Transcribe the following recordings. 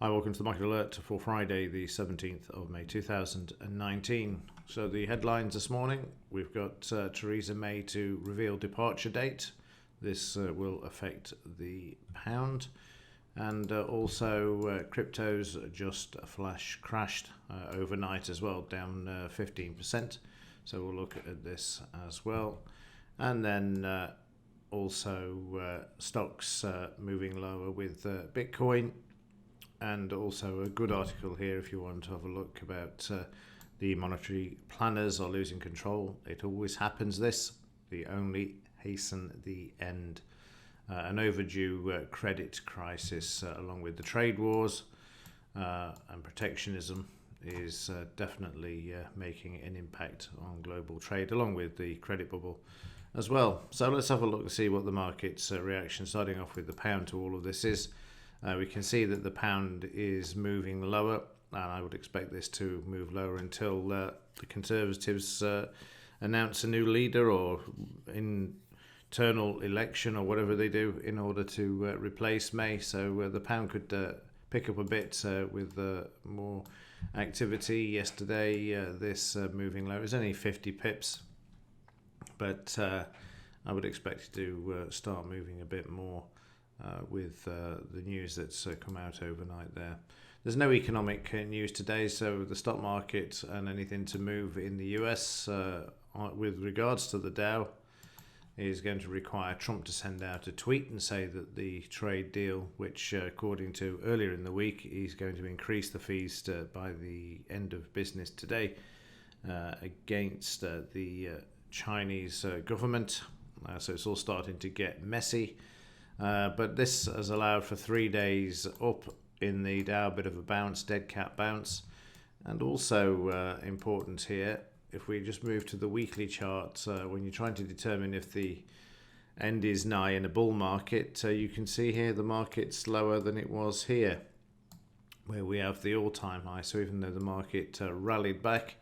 Hi, welcome to the Market Alert for Friday, the 17th of May 2019. So the headlines this morning, we've got Theresa May to reveal departure date. This will affect the pound. And also cryptos just flash crashed overnight as well, down 15%. So we'll look at this as well. And then also stocks moving lower with Bitcoin. And also a good article here if you want to have a look about the monetary planners are losing control. It always happens this. They only hasten the end. An overdue credit crisis along with the trade wars and protectionism is definitely making an impact on global trade along with the credit bubble as well. So let's have a look and see what the market's reaction starting off with the pound to all of this is. We can see that the pound is moving lower, and I would expect this to move lower until the Conservatives announce a new leader or internal election or whatever they do in order to replace May. So the pound could pick up a bit with more activity yesterday. This moving lower is only 50 pips, but I would expect it to start moving a bit more. With the news that's come out overnight there. There's no economic news today, so the stock market and anything to move in the US with regards to the Dow is going to require Trump to send out a tweet and say that the trade deal, which according to earlier in the week, he's going to increase the fees by the end of business today against the Chinese government. So it's all starting to get messy. But this has allowed for 3 days up in the Dow, a bit of a bounce, dead cat bounce. And also important here, if we just move to the weekly chart, when you're trying to determine if the end is nigh in a bull market, you can see here the market's lower than it was here, where we have the all-time high. So even though the market rallied back,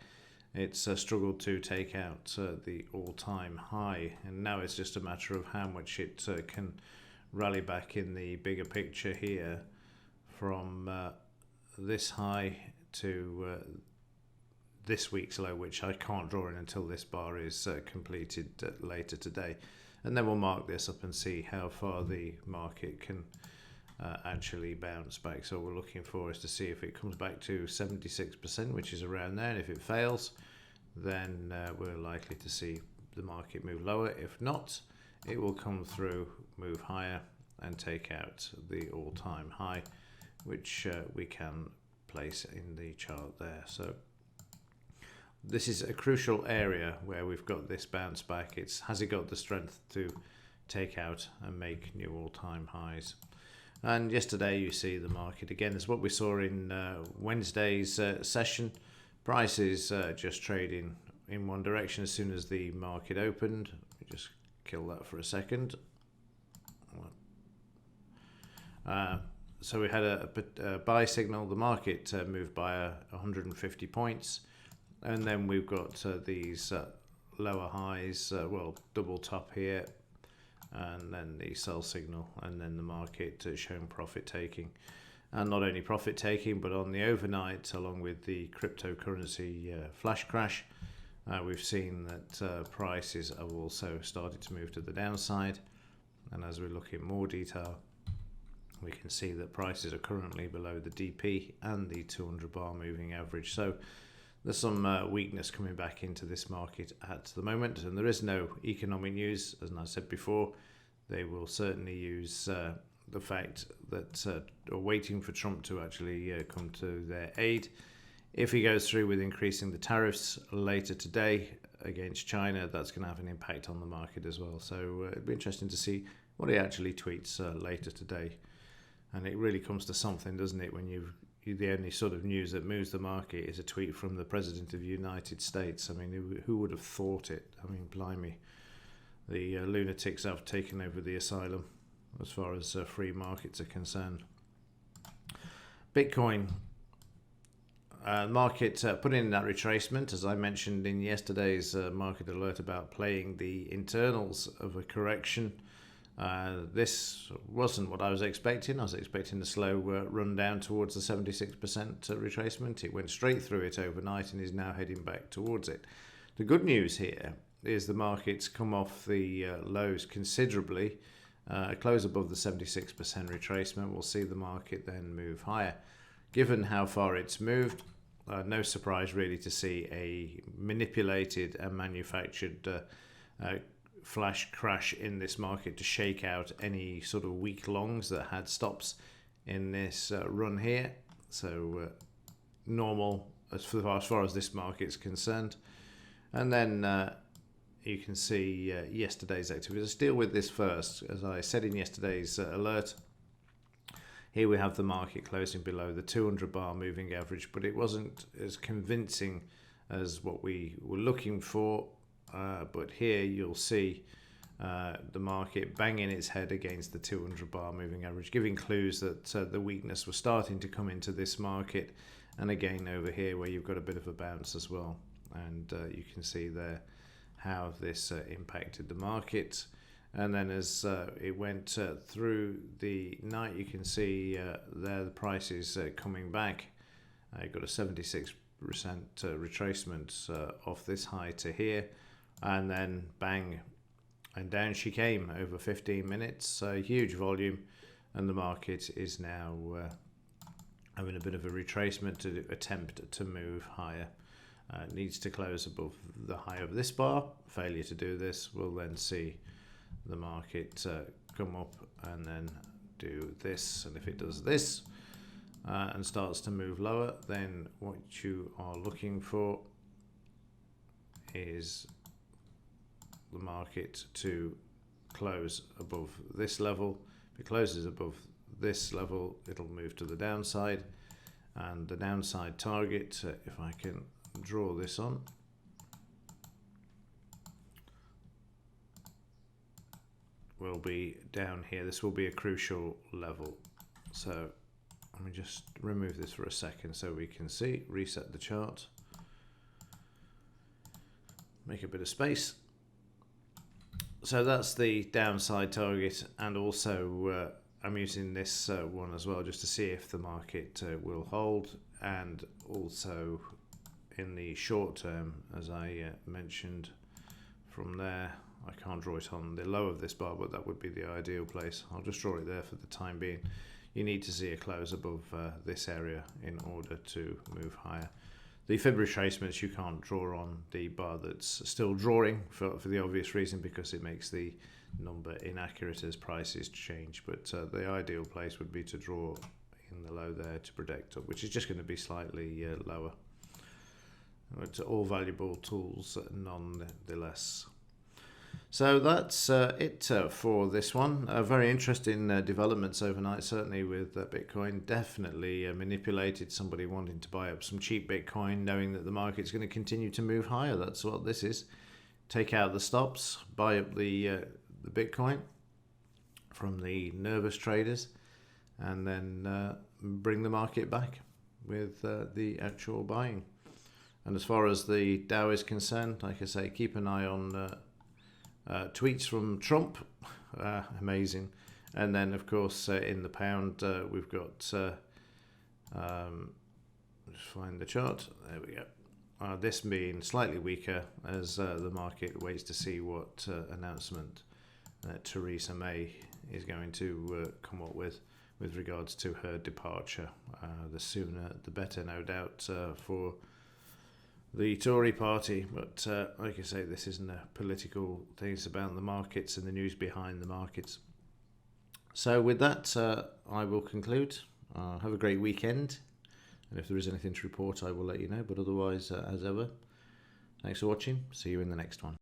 it's struggled to take out the all-time high. And now it's just a matter of how much it can rally back in the bigger picture here from this high to this week's low, which I can't draw in until this bar is completed later today. And then we'll mark this up and see how far the market can actually bounce back. So what we're looking for is to see if it comes back to 76%, which is around there. And if it fails, then we're likely to see the market move lower. If not, it will come through, move higher, and take out the all-time high, which we can place in the chart there. So this is a crucial area where we've got this bounce back. Has it got the strength to take out and make new all-time highs? And yesterday you see the market again. This is what we saw in Wednesday's session. Prices just trading in one direction as soon as the market opened. We just kill that for a second. So we had a buy signal. The market moved by 150 points, and then we've got these lower highs, double top here, and then the sell signal, and then the market showing profit taking. And not only profit taking, but on the overnight, along with the cryptocurrency flash crash, we've seen that prices have also started to move to the downside. And as we look in more detail, we can see that prices are currently below the DP and the 200 bar moving average. So there's some weakness coming back into this market at the moment. And there is no economic news. As I said before, they will certainly use the fact that are waiting for Trump to actually come to their aid. If he goes through with increasing the tariffs later today against China, that's going to have an impact on the market as well. So it'd be interesting to see what he actually tweets later today. And it really comes to something, doesn't it, when the only sort of news that moves the market is a tweet from the President of the United States. I mean, who would have thought it? I mean, blimey. The lunatics have taken over the asylum as far as free markets are concerned. Bitcoin. Market put in that retracement, as I mentioned in yesterday's market alert about playing the internals of a correction. This wasn't what I was expecting. I was expecting a slow run down towards the 76% retracement. It went straight through it overnight and is now heading back towards it. The good news here is the market's come off the lows considerably. Close above the 76% retracement. We'll see the market then move higher. Given how far it's moved, no surprise really to see a manipulated and manufactured flash crash in this market to shake out any sort of weak longs that had stops in this run here. So normal as far as this market's concerned. And then you can see yesterday's activity. Let's deal with this first. As I said in yesterday's alert, here we have the market closing below the 200 bar moving average, but it wasn't as convincing as what we were looking for. But here you'll see the market banging its head against the 200 bar moving average, giving clues that the weakness was starting to come into this market. And again over here where you've got a bit of a bounce as well. And you can see there how this impacted the market. And then as it went through the night, you can see there the price is coming back. You've got a 76% retracement off this high to here. And then bang, and down she came over 15 minutes. Huge volume, and the market is now having a bit of a retracement to attempt to move higher. Needs to close above the high of this bar. Failure to do this, we'll then see the market come up and then do this. And if it does this and starts to move lower, then what you are looking for is the market to close above this level. If it closes above this level, it'll move to the downside. And the downside target, if I can draw this on, will be down here. This will be a crucial level. So let me just remove this for a second so we can see. Reset the chart. Make a bit of space. So that's the downside target, and also I'm using this one as well just to see if the market will hold, and also in the short term, as I mentioned, from there I can't draw it on the low of this bar, but that would be the ideal place. I'll just draw it there for the time being. You need to see a close above this area in order to move higher. The fib retracements you can't draw on the bar that's still drawing for the obvious reason, because it makes the number inaccurate as prices change. But the ideal place would be to draw in the low there to protect up, which is just going to be slightly lower. It's all valuable tools nonetheless. So that's it for this one. Very interesting developments overnight, certainly with Bitcoin. Definitely manipulated somebody wanting to buy up some cheap Bitcoin, knowing that the market's going to continue to move higher. That's what this is. Take out the stops, buy up the Bitcoin from the nervous traders, and then bring the market back with the actual buying. And as far as the Dow is concerned, like I say, keep an eye on tweets from Trump. Amazing. And then, of course, in the pound, we've got, just find the chart. There we go. This being slightly weaker as the market waits to see what announcement Theresa May is going to come up with regards to her departure. The sooner the better, no doubt, for the Tory party. But like I say, this isn't a political thing, it's about the markets and the news behind the markets. So with that, I will conclude. Have a great weekend, and if there is anything to report, I will let you know. But otherwise, as ever, thanks for watching. See you in the next one.